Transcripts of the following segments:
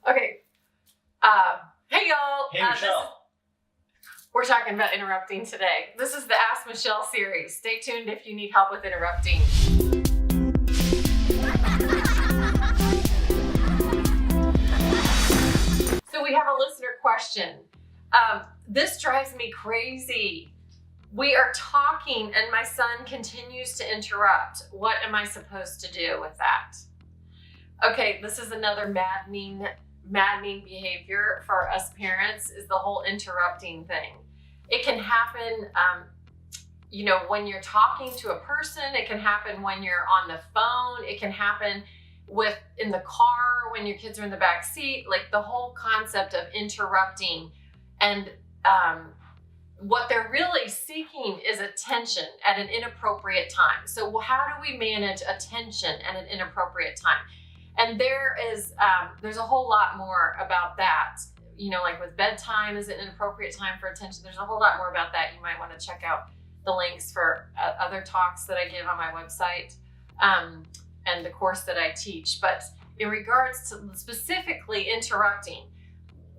Okay. Hey y'all. Hey Michelle. We're talking about interrupting today. This is the Ask Michelle series. Stay tuned if you need help with interrupting. So we have a listener question. This drives me crazy. We are talking and my son continues to interrupt. What am I supposed to do with that? Okay, this is another maddening behavior for us parents, is the whole interrupting thing. It can happen, when you're talking to a person. It can happen when you're on the phone. It can happen in the car when your kids are in the back seat. Like the whole concept of interrupting, and what they're really seeking is attention at an inappropriate time. So how do we manage attention at an inappropriate time? And there's a whole lot more about that. Like with bedtime is an inappropriate time for attention. There's a whole lot more about that. You might want to check out the links for other talks that I give on my website and the course that I teach. But in regards to specifically interrupting,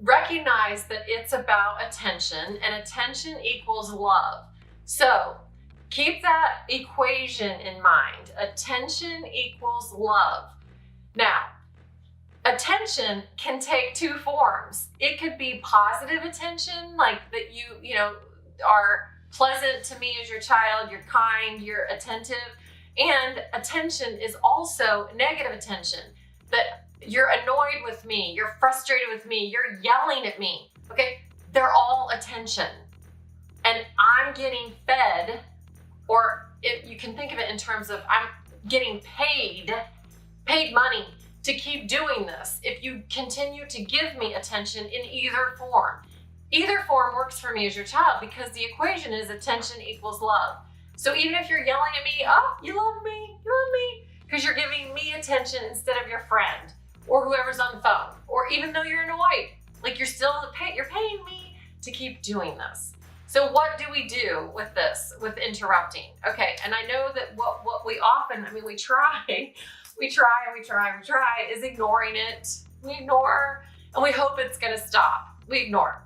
recognize that it's about attention, and attention equals love. So keep that equation in mind. Attention equals love. Now, attention can take two forms. It could be positive attention, like that you are pleasant to me as your child, you're kind, you're attentive. And attention is also negative attention, that you're annoyed with me, you're frustrated with me, you're yelling at me. Okay, they're all attention. And I'm getting fed, or if you can think of it in terms of I'm getting paid money to keep doing this. If you continue to give me attention in either form. Either form works for me as your child, because the equation is attention equals love. So even if you're yelling at me, oh, you love me, because you're giving me attention instead of your friend or whoever's on the phone, or even though you're annoyed, like you're paying me to keep doing this. So what do we do with this, with interrupting? Okay, and I know that what we often, we try, is ignoring it. We ignore, and we hope it's gonna stop. We ignore.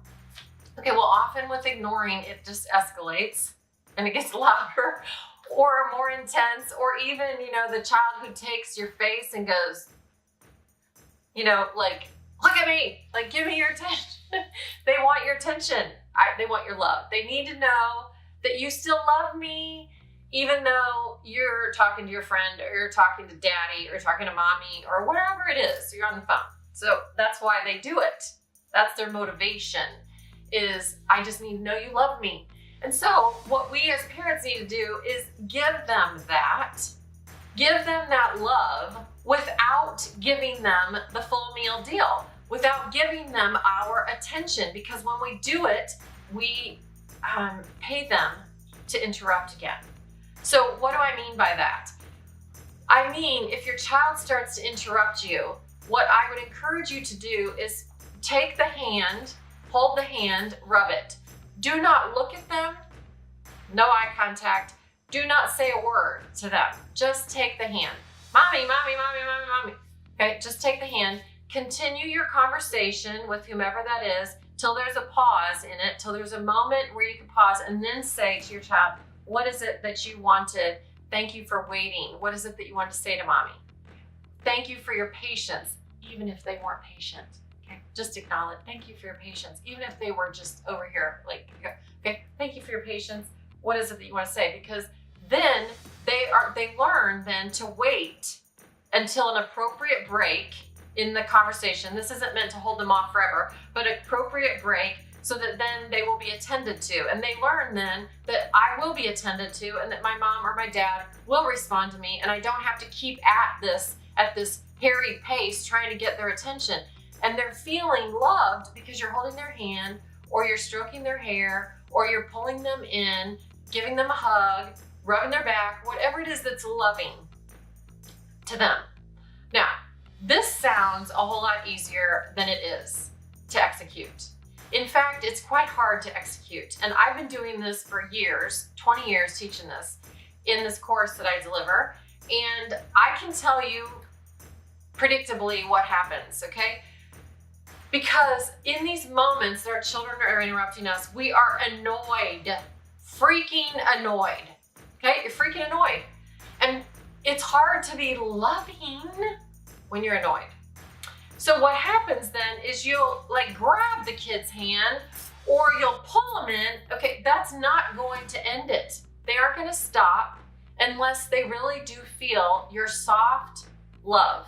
Okay, well, often with ignoring, it just escalates and it gets louder or more intense, or even, the child who takes your face and goes, like, look at me, like, give me your attention. They want your attention. They want your love. They need to know that you still love me, even though you're talking to your friend, or you're talking to daddy, or you're talking to mommy, or whatever it is, you're on the phone. So that's why they do it. That's their motivation, is I just need to know you love me. And so what we as parents need to do is give them that love without giving them the full meal deal, without giving them our attention, because when we do it, we pay them to interrupt again. So what do I mean by that? I mean, if your child starts to interrupt you, what I would encourage you to do is take the hand, hold the hand, rub it. Do not look at them, no eye contact. Do not say a word to them. Just take the hand. Mommy. Okay, just take the hand. Continue your conversation with whomever that is till there's a pause in it, till there's a moment where you can pause, and then say to your child, what is it that you wanted? Thank you for waiting. What is it that you want to say to mommy? Thank you for your patience, even if they weren't patient. Okay, just acknowledge, thank you for your patience, even if they were just over here, like, okay, thank you for your patience. What is it that you want to say? Because then they learn then to wait until an appropriate break in the conversation. This isn't meant to hold them off forever, but appropriate break, so that then they will be attended to. And they learn then that I will be attended to, and that my mom or my dad will respond to me, and I don't have to keep at this hairy pace trying to get their attention. And they're feeling loved because you're holding their hand, or you're stroking their hair, or you're pulling them in, giving them a hug, rubbing their back, whatever it is that's loving to them. Now, this sounds a whole lot easier than it is to execute. In fact, it's quite hard to execute. And I've been doing this for years, 20 years teaching this in this course that I deliver. And I can tell you predictably what happens, okay? Because in these moments that our children are interrupting us, we are annoyed, freaking annoyed. Okay, you're freaking annoyed. And it's hard to be loving when you're annoyed. So what happens then is you'll like grab the kid's hand or you'll pull them in. Okay, that's not going to end it. They aren't going to stop unless they really do feel your soft love,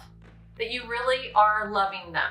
that you really are loving them.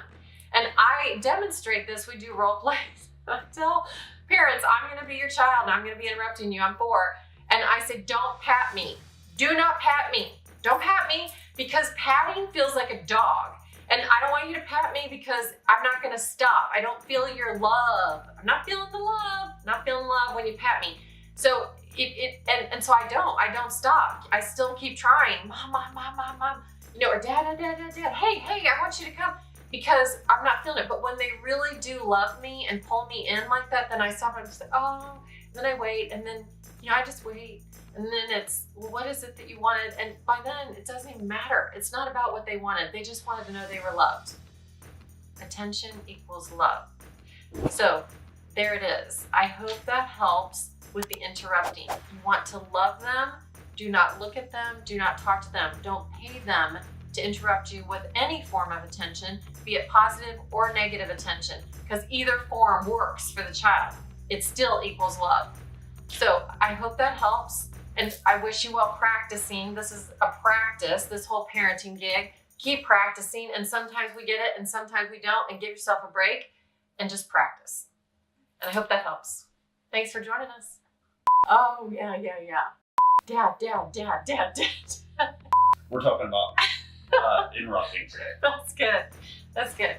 And I demonstrate this. We do role plays. I tell parents, I'm going to be your child and I'm going to be interrupting you. I'm 4. And I say, don't pat me. Do not pat me. Don't pat me, because patting feels like a dog. And I don't want you to pat me because I'm not going to stop. I don't feel your love. I'm not feeling the love. Not feeling love when you pat me. So and so I don't stop. I still keep trying. Mom, you know, or dad. Hey, I want you to come, because I'm not feeling it. But when they really do love me and pull me in like that, then I stop and just say, oh, and then I wait, and then, you know, I just wait. And then it's, well, what is it that you wanted? And by then, it doesn't even matter. It's not about what they wanted. They just wanted to know they were loved. Attention equals love. So there it is. I hope that helps with the interrupting. You want to love them. Do not look at them. Do not talk to them. Don't pay them to interrupt you with any form of attention, be it positive or negative attention, because either form works for the child. It still equals love. So I hope that helps. And I wish you well practicing. This is a practice, this whole parenting gig. Keep practicing, and sometimes we get it and sometimes we don't, and give yourself a break and just practice. And I hope that helps. Thanks for joining us. Oh, yeah. Dad. We're talking about interrupting today. That's good.